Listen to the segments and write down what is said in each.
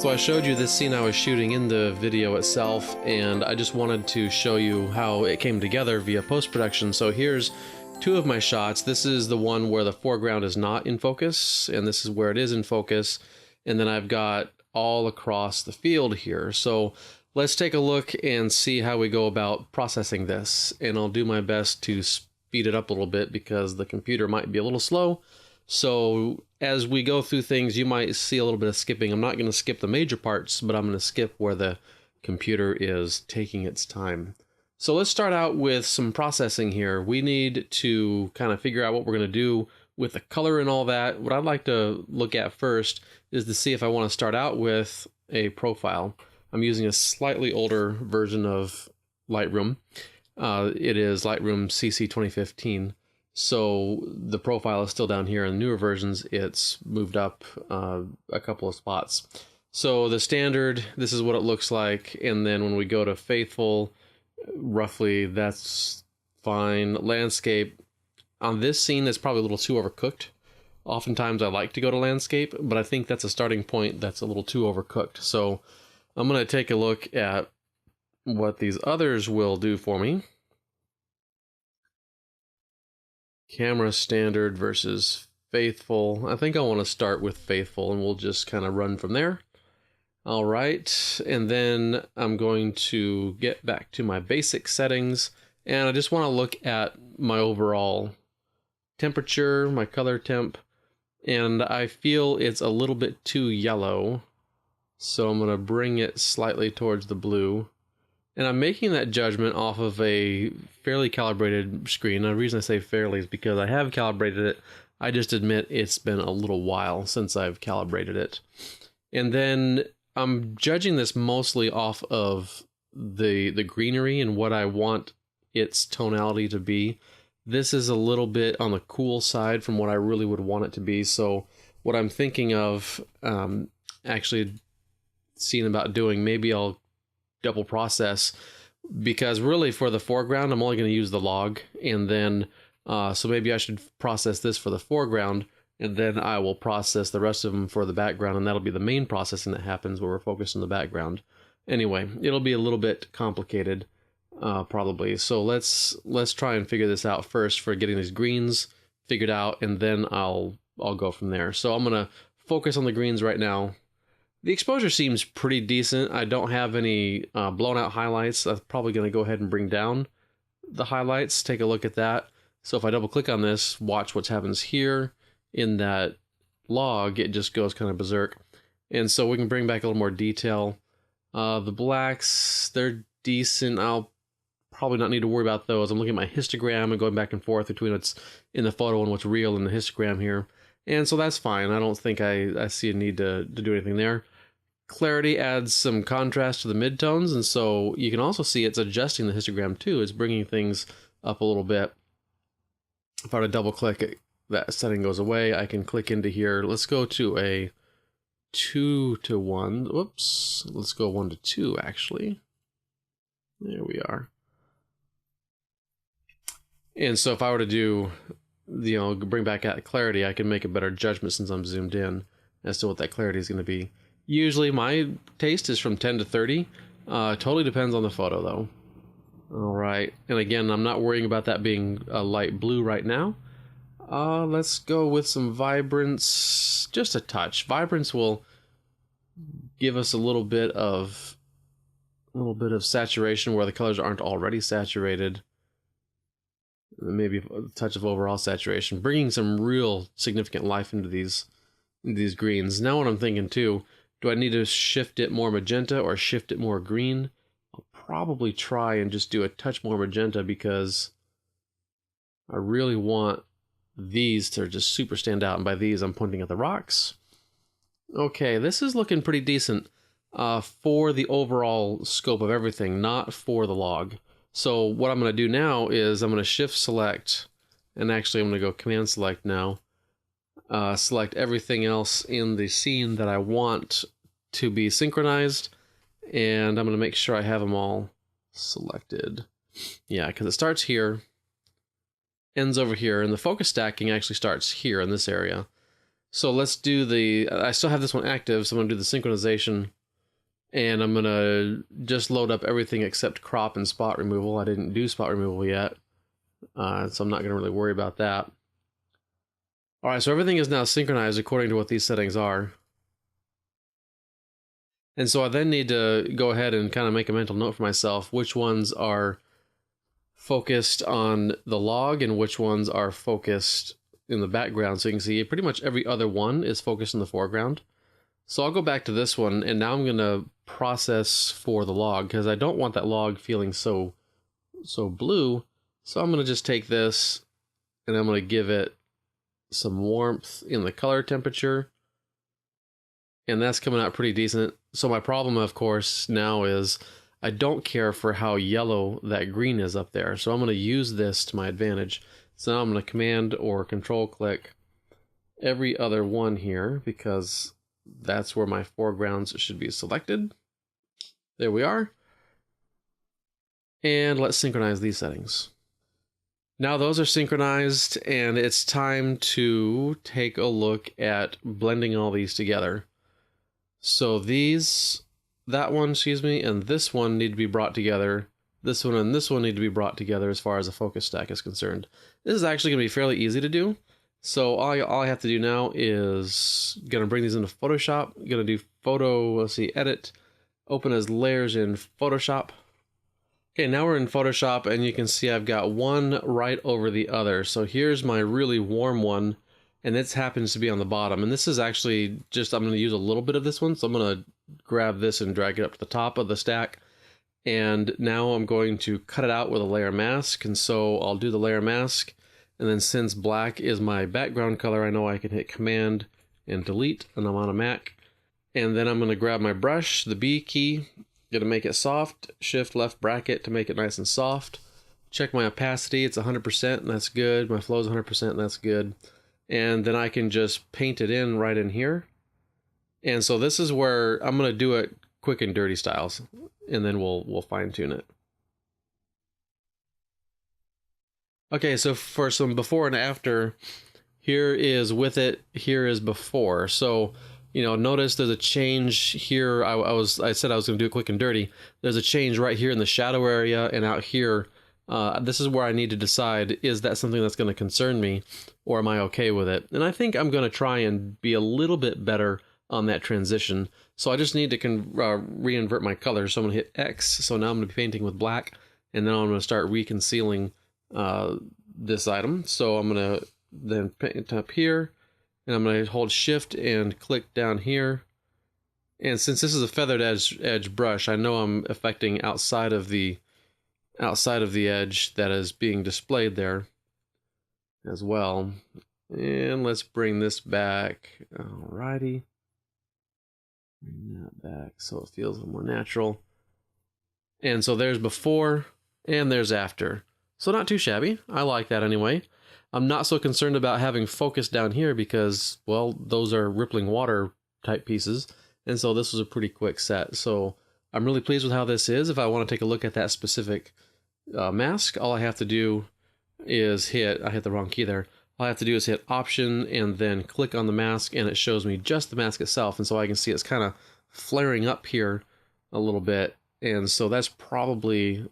So I showed you this scene I was shooting in the video itself, and I just wanted to show you how it came together via post-production. So here's two of my shots. This is the one where the foreground is not in focus, and this is where it is in focus. And then I've got all across the field here. So let's take a look and see how we go about processing this. And I'll do my best to speed it up a little bit because the computer might be a little slow. So as we go through things, you might see a little bit of skipping. I'm not going to skip the major parts, but I'm going to skip where the computer is taking its time. So let's start out with some processing here. We need to kind of figure out what we're going to do with the color and all that. What I'd like to look at first is to see if I want to start out with a profile. I'm using a slightly older version of Lightroom. It is Lightroom CC 2015. So the profile is still down here. In newer versions, it's moved up a couple of spots. So the standard, this is what it looks like. And then when we go to faithful, roughly that's fine. Landscape, on this scene, that's probably a little too overcooked. Oftentimes I like to go to landscape, but I think that's a starting point that's a little too overcooked. So I'm going to take a look at what these others will do for me. Camera standard versus faithful. I think I want to start with faithful, and we'll just kind of run from there. All right, and then I'm going to get back to my basic settings, and I just want to look at my overall temperature, my color temp, and I feel it's a little bit too yellow, so I'm going to bring it slightly towards the blue. And I'm making that judgment off of a fairly calibrated screen. The reason I say fairly is because I have calibrated it. I just admit it's been a little while since I've calibrated it. And then I'm judging this mostly off of the greenery and what I want its tonality to be. This is a little bit on the cool side from what I really would want it to be. So what I'm thinking of actually seeing about doing, maybe I'll double process, because really for the foreground I'm only going to use the log, and then so maybe I should process this for the foreground, and then I will process the rest of them for the background, and that'll be the main processing that happens where we're focused on the background. Anyway, it'll be a little bit complicated probably, so let's try and figure this out first for getting these greens figured out, and then I'll go from there. So I'm gonna focus on the greens right now. The exposure seems pretty decent. I don't have any blown out highlights. I'm probably going to go ahead and bring down the highlights. Take a look at that. So if I double click on this, watch what happens here in that log. It just goes kind of berserk. And so we can bring back a little more detail. The blacks, they're decent. I'll probably not need to worry about those. I'm looking at my histogram and going back and forth between what's in the photo and what's real in the histogram here. And so that's fine. I don't think I see a need to do anything there. Clarity adds some contrast to the midtones, and so you can also see it's adjusting the histogram too. It's bringing things up a little bit. If I were to double click it, that setting goes away. I can click into here. Let's go to a 2:1. Whoops. Let's go 1:2 actually. There we are. And so if I were to do, bring back that clarity, I can make a better judgment since I'm zoomed in as to what that clarity is going to be. Usually my taste is from 10 to 30. Totally depends on the photo though. All right, and again, I'm not worrying about that being a light blue right now. Let's go with some vibrance, just a touch. Vibrance will give us a little bit of saturation where the colors aren't already saturated. Maybe a touch of overall saturation, bringing some real significant life into these greens. Now what I'm thinking too, do I need to shift it more magenta or shift it more green? I'll probably try and just do a touch more magenta because I really want these to just super stand out. And by these, I'm pointing at the rocks. Okay, this is looking pretty decent for the overall scope of everything, not for the log. So what I'm going to do now is I'm going to shift select, and actually I'm going to go command select now. Select everything else in the scene that I want to be synchronized, and I'm going to make sure I have them all selected. Yeah, because it starts here, ends over here, and the focus stacking actually starts here in this area. So let's do the, I still have this one active, so I'm going to do the synchronization. And I'm going to just load up everything except crop and spot removal. I didn't do spot removal yet, so I'm not going to really worry about that. All right, so everything is now synchronized according to what these settings are. And so I then need to go ahead and kind of make a mental note for myself which ones are focused on the log and which ones are focused in the background. So you can see pretty much every other one is focused in the foreground. So I'll go back to this one, and now I'm going to process for the log because I don't want that log feeling so blue. So I'm going to just take this and I'm going to give it some warmth in the color temperature. And that's coming out pretty decent. So my problem, of course, now is I don't care for how yellow that green is up there. So I'm going to use this to my advantage. So now I'm going to command or control click every other one here because that's where my foregrounds should be selected. There we are. And let's synchronize these settings. Now those are synchronized, and it's time to take a look at blending all these together. So that one, and this one need to be brought together. This one and this one need to be brought together as far as the focus stack is concerned. This is actually going to be fairly easy to do. So all I have to do now is going to bring these into Photoshop. I'm going to do edit, open as layers in Photoshop. Okay, now we're in Photoshop, and you can see I've got one right over the other. So here's my really warm one, and this happens to be on the bottom. And this is actually just, I'm going to use a little bit of this one. So I'm going to grab this and drag it up to the top of the stack. And now I'm going to cut it out with a layer mask. And so I'll do the layer mask. And then since black is my background color, I know I can hit Command and Delete, and I'm on a Mac. And then I'm going to grab my brush, the B key, going to make it soft, Shift left bracket to make it nice and soft. Check my opacity, it's 100%, and that's good. My flow is 100%, and that's good. And then I can just paint it in right in here. And so this is where I'm going to do it quick and dirty styles, and then we'll fine tune it. Okay, so for some before and after, here is with it, here is before. So, you know, notice there's a change here. I said I was going to do it quick and dirty. There's a change right here in the shadow area and out here. This is where I need to decide, is that something that's going to concern me, or am I okay with it? And I think I'm going to try and be a little bit better on that transition. So I just need to re-invert my color. So I'm going to hit X. So now I'm going to be painting with black, and then I'm going to start reconcealing this item. So I'm going to then paint up here, and I'm going to hold Shift and click down here. And since this is a feathered edge brush, I know I'm affecting outside of the edge that is being displayed there as well. And let's bring this back. Alrighty. Bring that back so it feels a little more natural. And so there's before and there's after. So not too shabby. I like that anyway. I'm not so concerned about having focus down here because, well, those are rippling water type pieces. And so this was a pretty quick set. So I'm really pleased with how this is. If I want to take a look at that specific mask, all I have to do is I hit the wrong key there. All I have to do is hit Option and then click on the mask, and it shows me just the mask itself. And so I can see it's kind of flaring up here a little bit. And so that's probably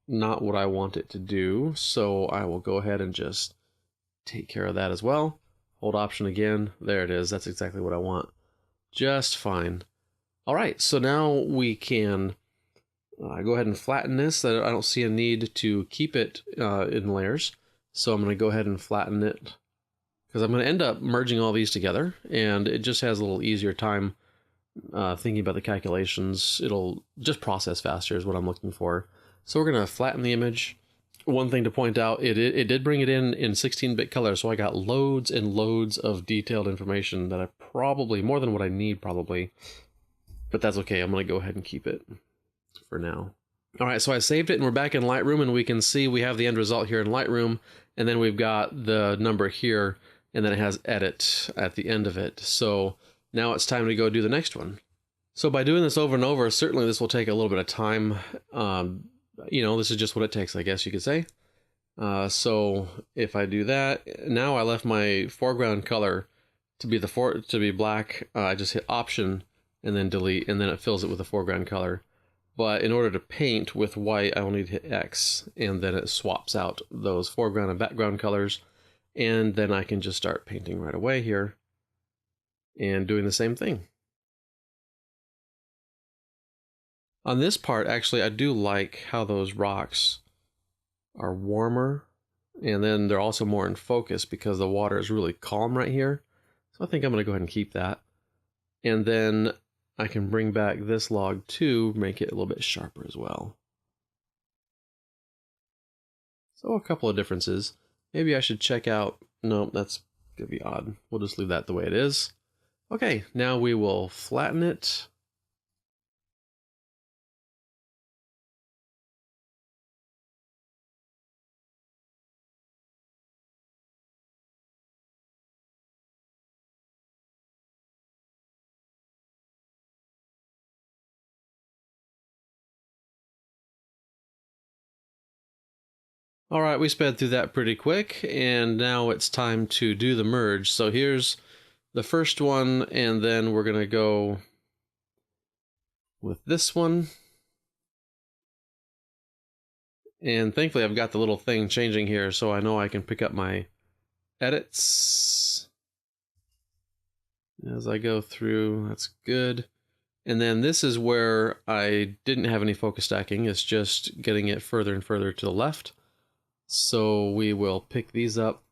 not what I want it to do. So I will go ahead and just take care of that as well. Hold Option again. There it is. That's exactly what I want. Just fine. All right, so now we can go ahead and flatten this. I don't see a need to keep it in layers. So I'm going to go ahead and flatten it because I'm going to end up merging all these together, and it just has a little easier time thinking about the calculations. It'll just process faster is what I'm looking for. So we're going to flatten the image. One thing to point out, it did bring it in 16-bit color, so I got loads and loads of detailed information that I probably, more than what I need probably, but that's okay. I'm going to go ahead and keep it for now. All right, so I saved it, and we're back in Lightroom, and we can see we have the end result here in Lightroom, and then we've got the number here, and then it has edit at the end of it. So now it's time to go do the next one. So by doing this over and over, certainly this will take a little bit of time. You know, this is just what it takes, I guess you could say. So if I do that, now I left my foreground color to be black, I just hit Option and then delete, and then it fills it with a foreground color. But in order to paint with white, I will need to hit X, and then it swaps out those foreground and background colors, and then I can just start painting right away here and doing the same thing. On this part, actually, I do like how those rocks are warmer, and then they're also more in focus because the water is really calm right here. So I think I'm going to go ahead and keep that. And then I can bring back this log too, make it a little bit sharper as well. So a couple of differences. Maybe I should check out, no, that's going to be odd. We'll just leave that the way it is. Okay, now we will flatten it. All right, we sped through that pretty quick, and now it's time to do the merge. So here's the first one, and then we're gonna go with this one. And thankfully I've got the little thing changing here, so I know I can pick up my edits as I go through. That's good. And then this is where I didn't have any focus stacking. It's just getting it further and further to the left. So we will pick these up,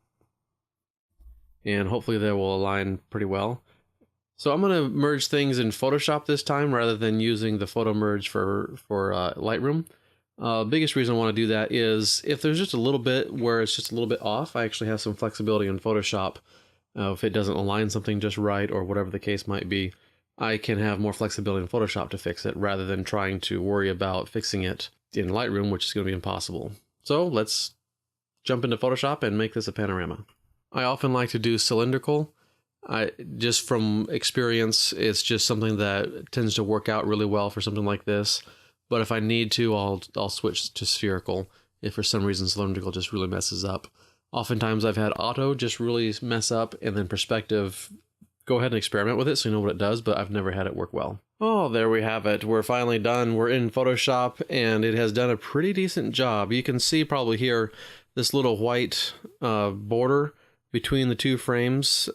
and hopefully they will align pretty well. So I'm going to merge things in Photoshop this time rather than using the photo merge for Lightroom. Biggest reason I want to do that is if there's just a little bit where it's just a little bit off, I actually have some flexibility in Photoshop. If it doesn't align something just right or whatever the case might be, I can have more flexibility in Photoshop to fix it rather than trying to worry about fixing it in Lightroom, which is going to be impossible. So let's jump into Photoshop and make this a panorama. I often like to do cylindrical. Just from experience, it's just something that tends to work out really well for something like this. But if I need to, I'll switch to spherical if for some reason cylindrical just really messes up. Oftentimes I've had auto just really mess up, and then perspective, go ahead and experiment with it so you know what it does, but I've never had it work well. Oh, there we have it. We're finally done. We're in Photoshop, and it has done a pretty decent job. You can see probably here this little white border between the two frames.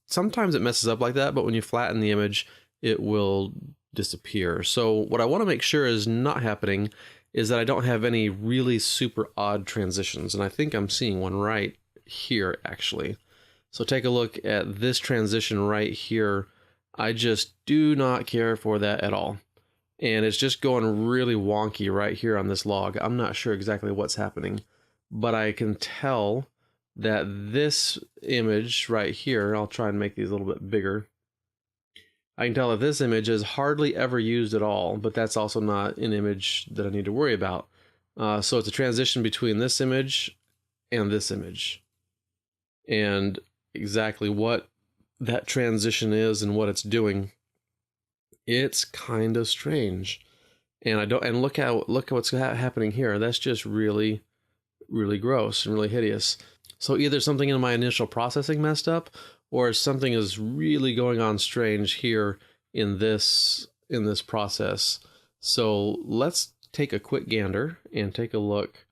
Sometimes it messes up like that, but when you flatten the image, it will disappear. So what I want to make sure is not happening is that I don't have any really super odd transitions, and I think I'm seeing one right here actually. So take a look at this transition right here. I just do not care for that at all, and it's just going really wonky right here on this log. I'm not sure exactly what's happening, but I can tell that this image right here, I'll try and make these a little bit bigger. I can tell that this image is hardly ever used at all, but that's also not an image that I need to worry about. So it's a transition between this image and this image. And exactly what that transition is and what it's doing, it's kind of strange. And look what's happening here. That's just really, really gross and really hideous. So either something in my initial processing messed up, or something is really going on strange here in this process. So let's take a quick gander and take a look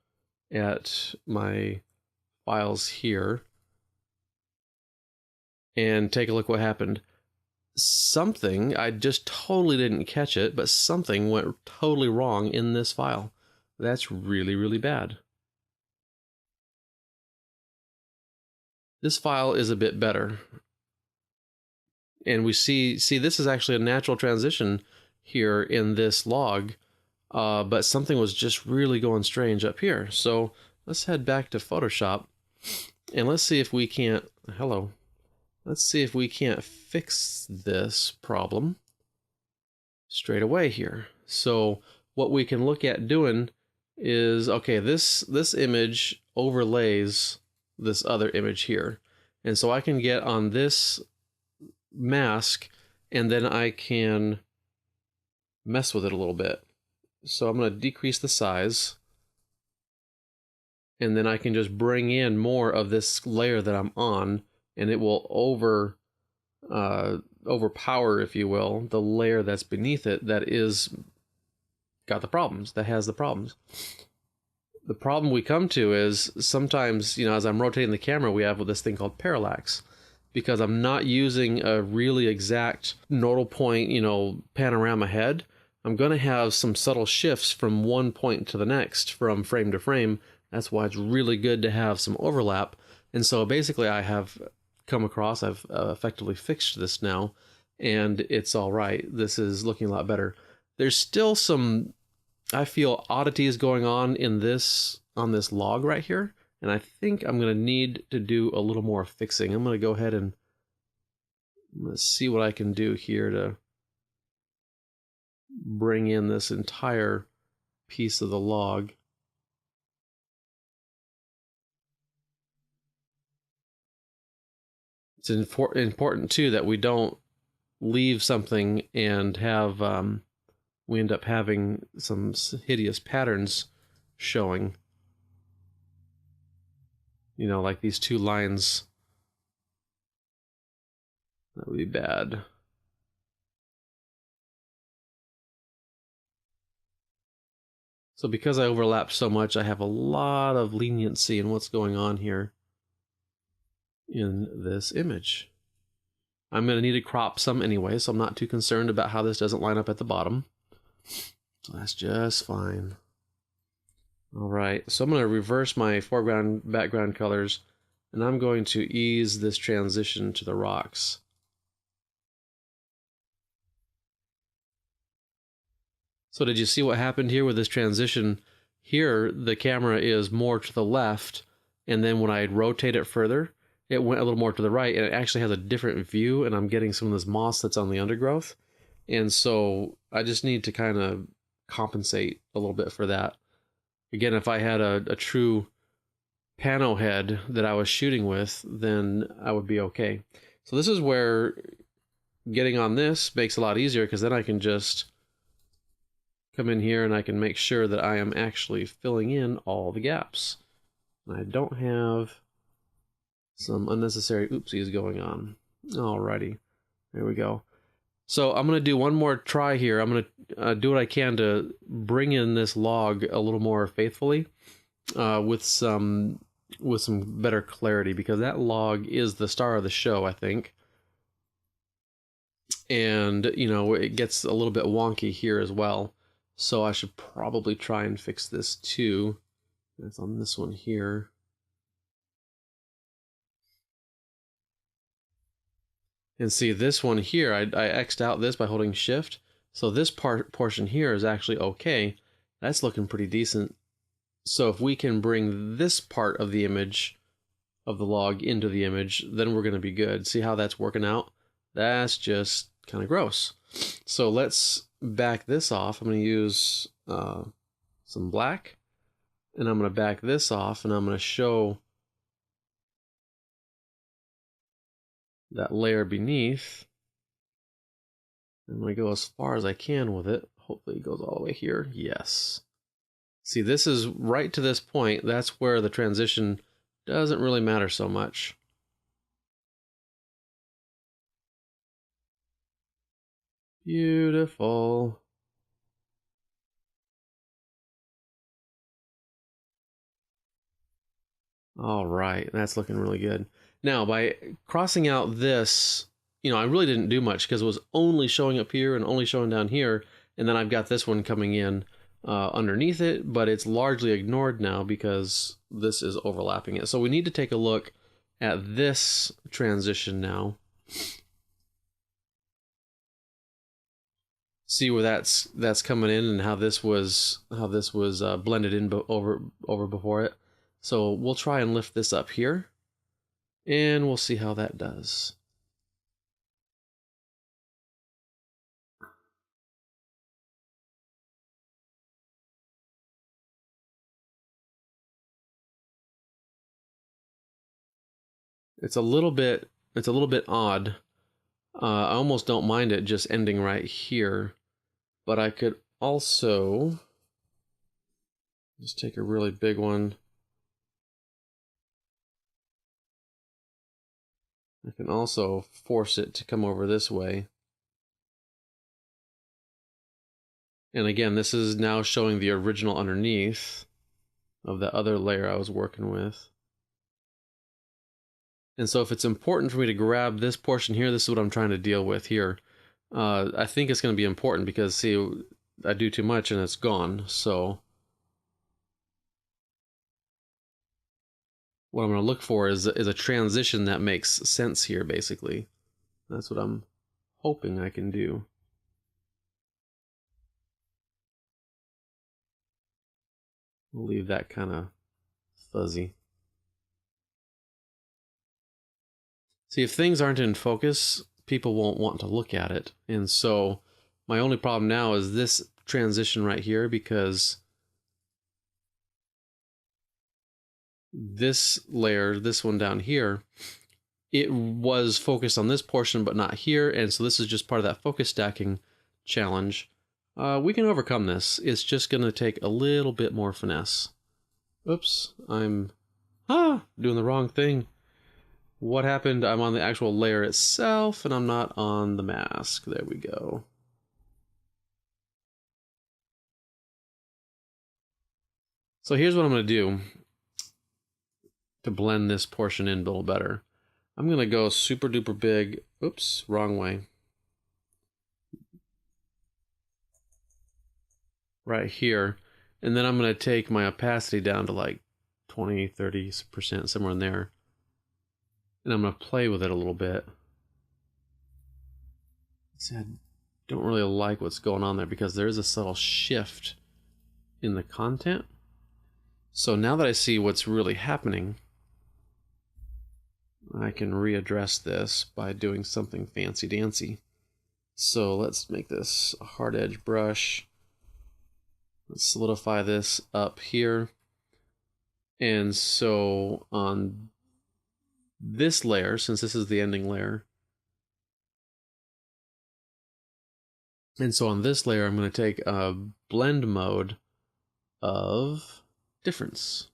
at my files here and take a look what happened. Something, I just totally didn't catch it, but something went totally wrong in this file. That's really, really bad. This file is a bit better. And we see this is actually a natural transition here in this log, but something was just really going strange up here. So let's head back to Photoshop and let's see if we can't, let's see if we can't fix this problem straight away here. So what we can look at doing is, okay, this image overlays this other image here. And so I can get on this mask and then I can mess with it a little bit. So I'm going to decrease the size, and then I can just bring in more of this layer that I'm on and it will overpower, if you will, the layer that's beneath it that is got the problems, that has the problems. The problem we come to is sometimes, as I'm rotating the camera, we have this thing called parallax, because I'm not using a really exact nodal point, panorama head. I'm going to have some subtle shifts from one point to the next, from frame to frame. That's why it's really good to have some overlap. And so basically I have come across, I've effectively fixed this now, and it's all right. This is looking a lot better. There's still some, I feel, oddities going on on this log right here, and I think I'm going to need to do a little more fixing. I'm going to go ahead and let's see what I can do here to bring in this entire piece of the log. It's important too that we don't leave something and have we end up having some hideous patterns showing. Like these two lines. That would be bad. So because I overlapped so much, I have a lot of leniency in what's going on here in this image. I'm going to need to crop some anyway, so I'm not too concerned about how this doesn't line up at the bottom. So that's just fine. All right, so I'm going to reverse my foreground, background colors, and I'm going to ease this transition to the rocks. So did you see what happened here with this transition? Here, the camera is more to the left, and then when I rotate it further, it went a little more to the right, and it actually has a different view, and I'm getting some of this moss that's on the undergrowth. And so I just need to kind of compensate a little bit for that. Again, if I had a true pano head that I was shooting with, then I would be okay. So this is where getting on this makes it a lot easier, because then I can just come in here and I can make sure that I am actually filling in all the gaps. And I don't have some unnecessary oopsies going on. Alrighty, there we go. So I'm going to do one more try here. I'm going to do what I can to bring in this log a little more faithfully with some better clarity, because that log is the star of the show, I think. And, it gets a little bit wonky here as well. So I should probably try and fix this too. That's on this one here. And see, this one here, I X'd out this by holding shift. So this portion here is actually okay. That's looking pretty decent. So if we can bring this part of the image, of the log, into the image, then we're going to be good. See how that's working out? That's just kind of gross. So let's back this off. I'm going to use some black, and I'm going to back this off, and I'm going to show that layer beneath. I'm going to go as far as I can with it. Hopefully it goes all the way here. Yes. See, this is right to this point. That's where the transition doesn't really matter so much. Beautiful. All right, that's looking really good. Now, by crossing out this, I really didn't do much, because it was only showing up here and only showing down here, and then I've got this one coming in underneath it, but it's largely ignored now because this is overlapping it. So we need to take a look at this transition now. See where that's coming in, and how this was blended in over before it. So we'll try and lift this up here, and we'll see how that does. It's a little bit odd. I almost don't mind it just ending right here, but I could also just take a really big one I can also force it to come over this way. And again, this is now showing the original underneath of the other layer I was working with. And so if it's important for me to grab this portion here, this is what I'm trying to deal with here. I think it's going to be important because, see, I do too much and it's gone. So what I'm going to look for is a transition that makes sense here, basically. That's what I'm hoping I can do. We'll leave that kind of fuzzy. See, if things aren't in focus, people won't want to look at it. And so my only problem now is this transition right here, because this layer, this one down here, it was focused on this portion but not here, and so this is just part of that focus stacking challenge. We can overcome this. It's just going to take a little bit more finesse. Oops, I'm doing the wrong thing. What happened? I'm on the actual layer itself, and I'm not on the mask. There we go. So here's what I'm going to do to blend this portion in a little better. I'm going to go super duper big. Oops, wrong way. Right here. And then I'm going to take my opacity down to like 20, 30%, somewhere in there. And I'm going to play with it a little bit. See, I don't really like what's going on there because there is a subtle shift in the content. So now that I see what's really happening, I can readdress this by doing something fancy dancy. So let's make this a hard edge brush. Let's solidify this up here. And so on this layer, since this is the ending layer, and so on this layer, I'm going to take a blend mode of difference.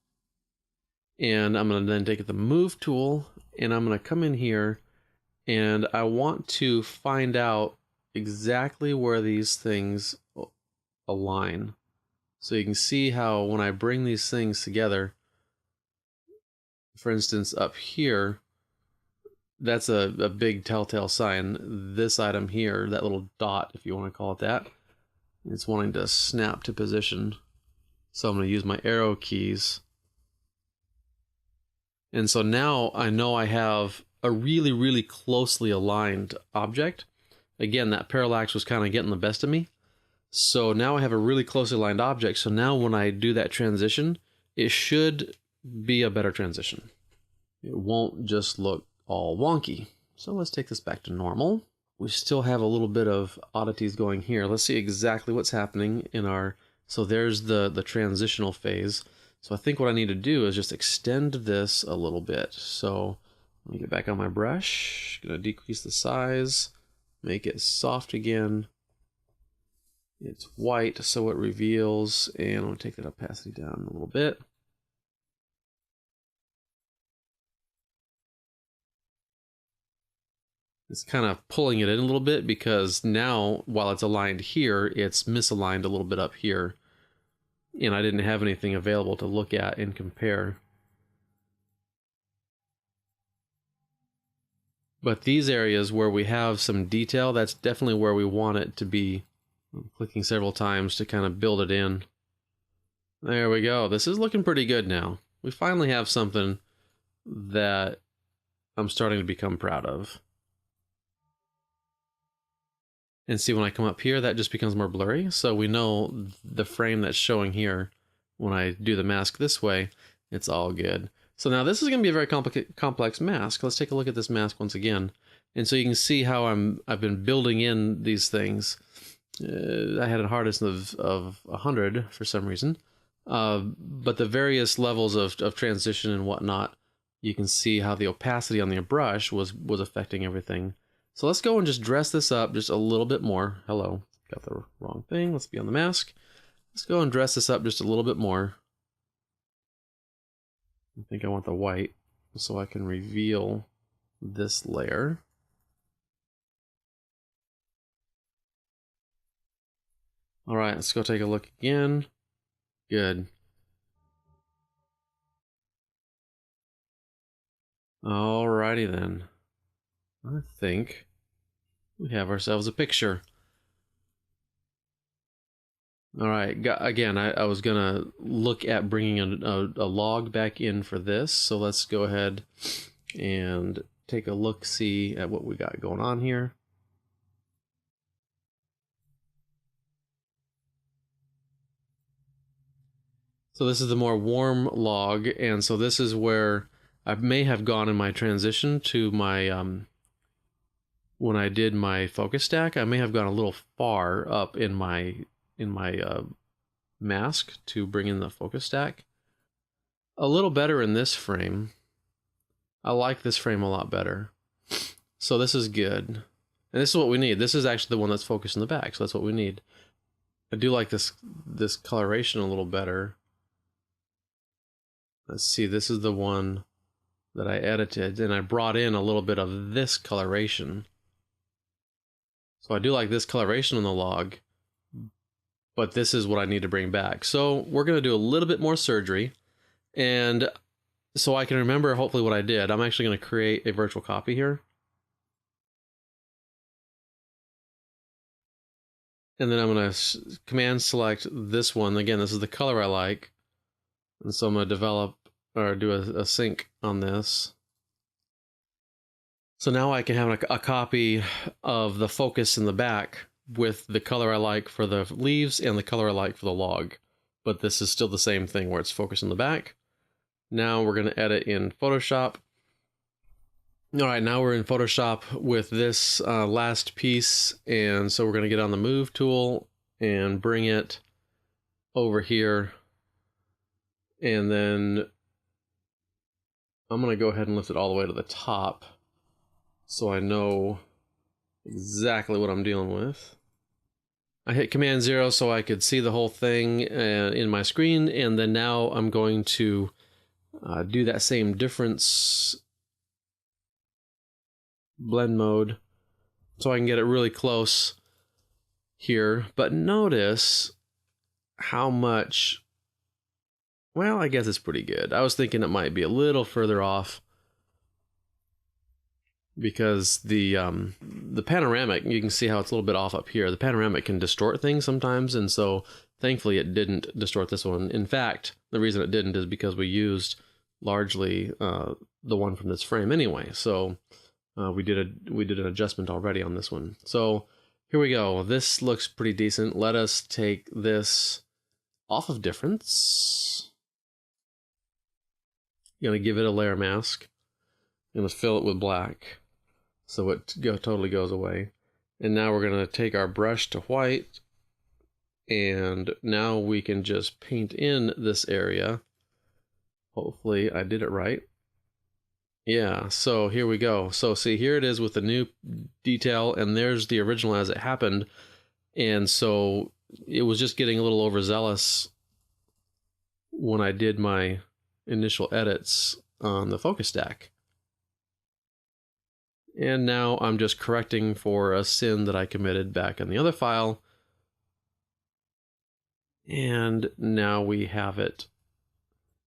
And I'm going to then take the move tool, and I'm going to come in here, and I want to find out exactly where these things align. So you can see how when I bring these things together, for instance, up here, that's a big telltale sign. This item here, that little dot, if you want to call it that, it's wanting to snap to position. So I'm going to use my arrow keys. And so now I know I have a really, really closely aligned object. Again, that parallax was kind of getting the best of me. So now I have a really closely aligned object. So now when I do that transition, it should be a better transition. It won't just look all wonky. So let's take this back to normal. We still have a little bit of oddities going here. Let's see exactly what's happening in our... So there's the transitional phase. So I think what I need to do is just extend this a little bit. So let me get back on my brush. Gonna decrease the size, make it soft again. It's white, so it reveals, and I'm gonna take that opacity down a little bit. It's kind of pulling it in a little bit because now, while it's aligned here, it's misaligned a little bit up here. And I didn't have anything available to look at and compare. But these areas where we have some detail, that's definitely where we want it to be. I'm clicking several times to kind of build it in. There we go. This is looking pretty good now. We finally have something that I'm starting to become proud of. And see, when I come up here, that just becomes more blurry. So we know the frame that's showing here, when I do the mask this way, it's all good. So now this is going to be a very complex mask. Let's take a look at this mask once again. And so you can see how I've been building in these things. I had a hardness of 100 for some reason. But the various levels of transition and whatnot, you can see how the opacity on the brush was affecting everything. So let's go and just dress this up just a little bit more. Hello, got the wrong thing. Let's be on the mask. Let's go and dress this up just a little bit more. I think I want the white so I can reveal this layer. All right, let's go take a look again. Good. Alrighty then. I think we have ourselves a picture. All right, again, I was gonna look at bringing a log back in for this, so let's go ahead and take a look-see at what we got going on here. So this is the more warm log, and so this is where I may have gone in my transition to my, when I did my focus stack, I may have gone a little far up in my mask to bring in the focus stack. A little better in this frame. I like this frame a lot better. So this is good. And this is what we need. This is actually the one that's focused in the back, so that's what we need. I do like this coloration a little better. Let's see, this is the one that I edited, and I brought in a little bit of this coloration. So I do like this coloration on the log, but this is what I need to bring back. So we're going to do a little bit more surgery, and so I can remember hopefully what I did. I'm actually going to create a virtual copy here. And then I'm going to command select this one. Again, this is the color I like. And so I'm going to develop or do a sync on this. So now I can have a copy of the focus in the back with the color I like for the leaves and the color I like for the log. But this is still the same thing where it's focused in the back. Now we're going to edit in Photoshop. All right, now we're in Photoshop with this last piece. And so we're going to get on the move tool and bring it over here. And then I'm going to go ahead and lift it all the way to the top so I know exactly what I'm dealing with. I hit Command 0 so I could see the whole thing in my screen, and then now I'm going to do that same difference blend mode so I can get it really close here. But notice how much, well, I guess it's pretty good. I was thinking it might be a little further off because the panoramic, you can see how it's a little bit off up here. The panoramic can distort things sometimes, and so thankfully it didn't distort this one. In fact, the reason it didn't is because we used largely the one from this frame anyway. So we did an adjustment already on this one. So here we go. This looks pretty decent. Let us take this off of difference. Gonna give it a layer mask. Gonna fill it with black so it totally goes away. And now we're gonna take our brush to white, and now we can just paint in this area. Hopefully I did it right. Yeah, so here we go. So see, here it is with the new detail, and there's the original as it happened. And so it was just getting a little overzealous when I did my initial edits on the focus stack. And now I'm just correcting for a sin that I committed back in the other file. And now we have it.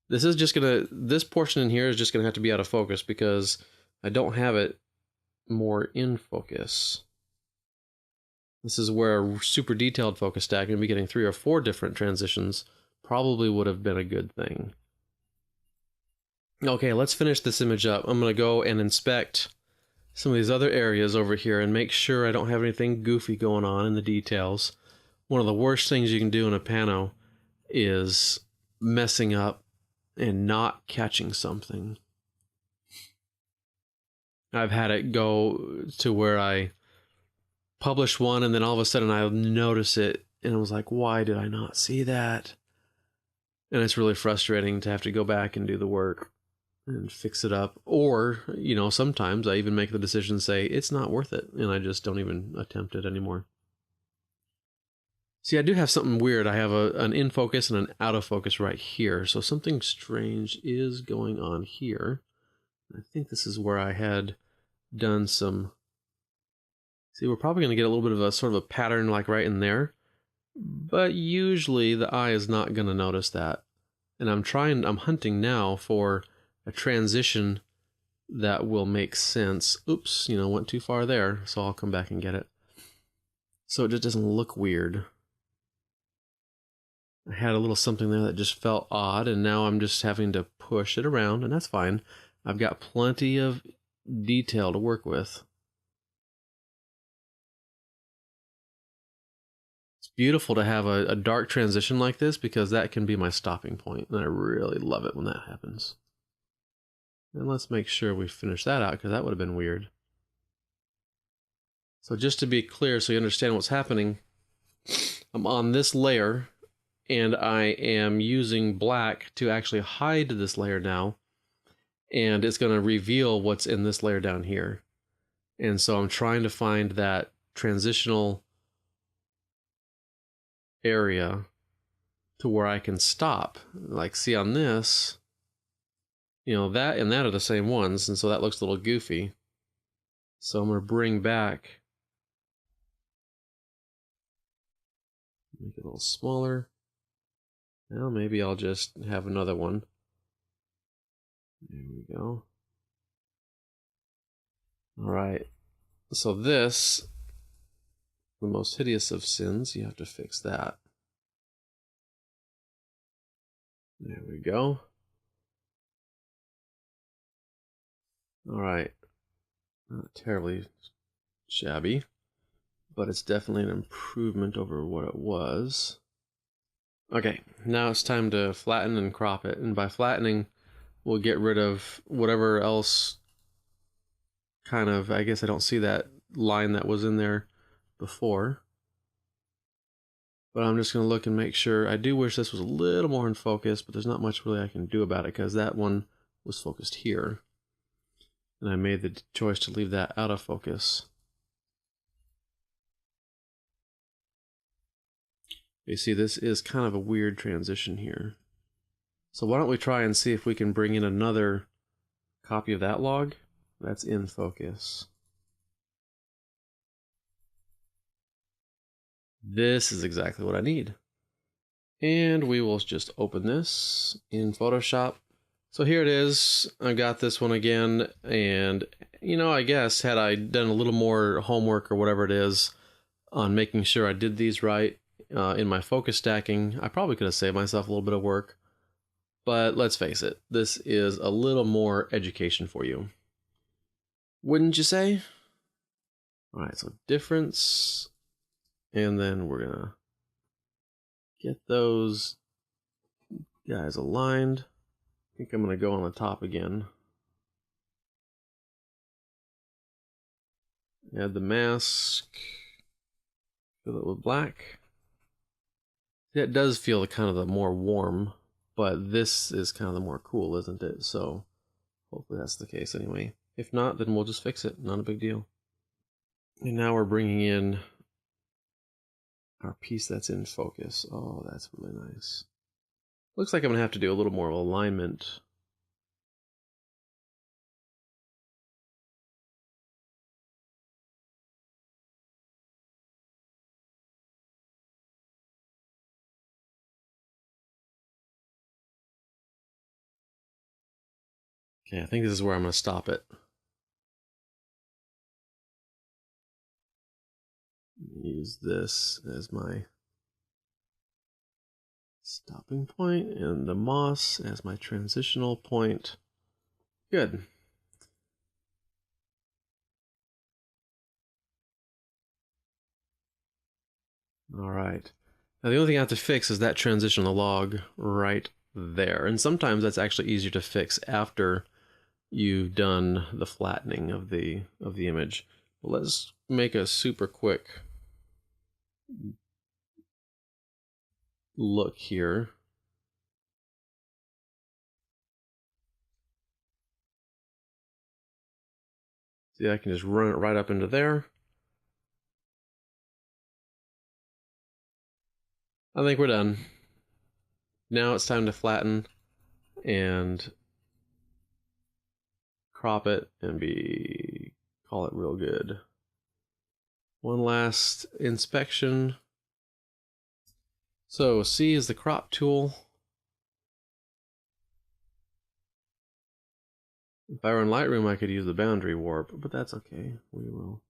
This is just this portion in here is just gonna have to be out of focus because I don't have it more in focus. This is where a super detailed focus stack, and be getting 3 or 4 different transitions probably would have been a good thing. Okay, let's finish this image up. I'm gonna go and inspect some of these other areas over here and make sure I don't have anything goofy going on in the details. One of the worst things you can do in a pano is messing up and not catching something. I've had it go to where I publish one and then all of a sudden I notice it and I was like, why did I not see that? And it's really frustrating to have to go back and do the work and fix it up. Or, you know, sometimes I even make the decision to say it's not worth it, and I just don't even attempt it anymore. See, I do have something weird. I have an in focus and an out of focus right here. So something strange is going on here. I think this is where I had done some... See, we're probably going to get a little bit of a sort of a pattern like right in there, but usually the eye is not going to notice that. And I'm hunting now for a transition that will make sense. Oops, went too far there, so I'll come back and get it. So it just doesn't look weird. I had a little something there that just felt odd, and now I'm just having to push it around, and that's fine. I've got plenty of detail to work with. It's beautiful to have a dark transition like this, because that can be my stopping point, and I really love it when that happens. And let's make sure we finish that out, because that would have been weird. So just to be clear, so you understand what's happening, I'm on this layer, and I am using black to actually hide this layer now, and it's going to reveal what's in this layer down here. And so I'm trying to find that transitional area to where I can stop. Like, see on this, that and that are the same ones, and so that looks a little goofy. So I'm going to bring back, make it a little smaller. Well, maybe I'll just have another one. There we go. All right. So this, the most hideous of sins, you have to fix that. There we go. All right. Not terribly shabby, but it's definitely an improvement over what it was. Okay, now it's time to flatten and crop it. And by flattening, we'll get rid of whatever else kind of, I guess I don't see that line that was in there before. But I'm just going to look and make sure. I do wish this was a little more in focus, but there's not much really I can do about it, because that one was focused here. And I made the choice to leave that out of focus. You see, this is kind of a weird transition here. So why don't we try and see if we can bring in another copy of that log that's in focus. This is exactly what I need. And we will just open this in Photoshop. So here it is. I got this one again, and I guess had I done a little more homework or whatever it is on making sure I did these right in my focus stacking, I probably could have saved myself a little bit of work. But let's face it, this is a little more education for you. Wouldn't you say? All right, so difference, and then we're gonna get those guys aligned. I think I'm gonna go on the top again. Add the mask, fill it with black. It does feel kind of the more warm, but this is kind of the more cool, isn't it? So hopefully that's the case anyway. If not, then we'll just fix it. Not a big deal. And now we're bringing in our piece that's in focus. Oh, that's really nice. Looks like I'm gonna have to do a little more alignment. Okay, I think this is where I'm gonna stop it. Use this as my stopping point and the moss as my transitional point. Good. All right. Now the only thing I have to fix is that transition on the log right there. And sometimes that's actually easier to fix after you've done the flattening of the image. But let's make a super quick look here. See, I can just run it right up into there. I think we're done. Now it's time to flatten and crop it and be call it real good. One last inspection. So C is the crop tool. If I were in Lightroom, I could use the boundary warp, but that's okay. We will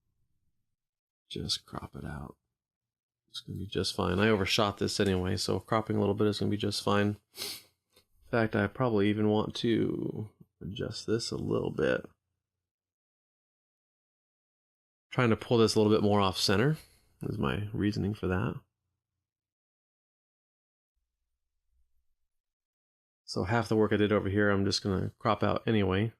just crop it out. It's going to be just fine. I overshot this anyway, so cropping a little bit is going to be just fine. In fact, I probably even want to adjust this a little bit. Trying to pull this a little bit more off center is my reasoning for that. So half the work I did over here, I'm just going to crop out anyway.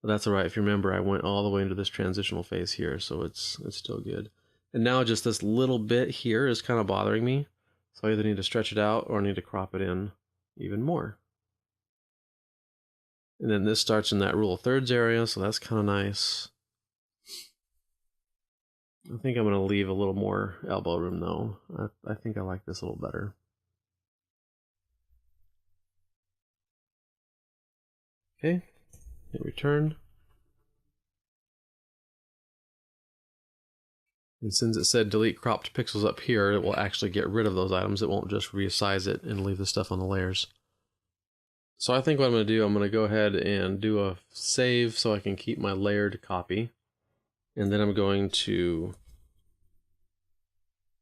But that's all right. If you remember, I went all the way into this transitional phase here, so it's still good. And now just this little bit here is kind of bothering me. So I either need to stretch it out or I need to crop it in even more. And then this starts in that rule of thirds area, so that's kind of nice. I think I'm going to leave a little more elbow room though. I think I like this a little better. Okay, hit return. And since it said delete cropped pixels up here, it will actually get rid of those items. It won't just resize it and leave the stuff on the layers. So I think what I'm going to do, I'm going to go ahead and do a save so I can keep my layered copy. And then I'm going to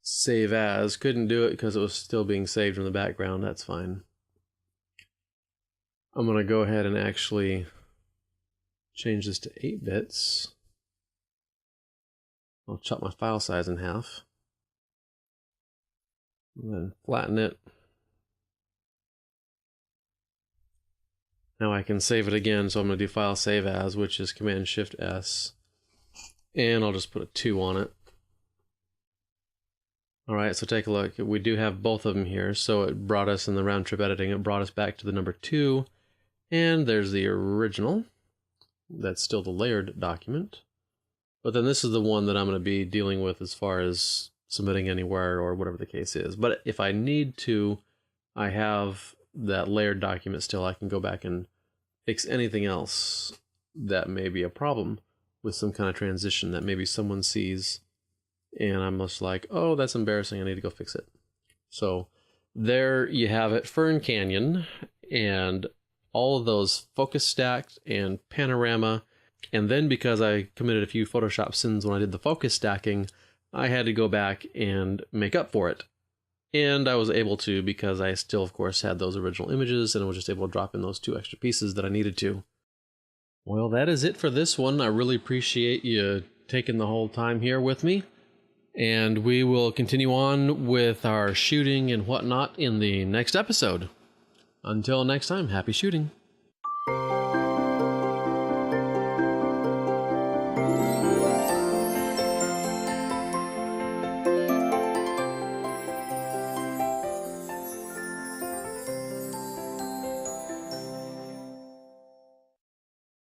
save as. Couldn't do it because it was still being saved in the background. That's fine. I'm going to go ahead and actually change this to 8 bits. I'll chop my file size in half. And then flatten it. Now I can save it again, so I'm going to do File Save As, which is Command-Shift-S. And I'll just put a 2 on it. Alright, so take a look. We do have both of them here, so it brought us in the round trip editing, it brought us back to the number 2. And there's the original. That's still the layered document. But then this is the one that I'm going to be dealing with as far as submitting anywhere or whatever the case is. But if I need to, I have that layered document still. I can go back and fix anything else that may be a problem with some kind of transition that maybe someone sees and I'm just like, oh, that's embarrassing, I need to go fix it. So there you have it, Fern Canyon, and all of those focus stacked and panorama. And then because I committed a few Photoshop sins when I did the focus stacking, I had to go back and make up for it. And I was able to because I still, of course, had those original images and I was just able to drop in those 2 extra pieces that I needed to. Well, that is it for this one. I really appreciate you taking the whole time here with me. And we will continue on with our shooting and whatnot in the next episode. Until next time, happy shooting.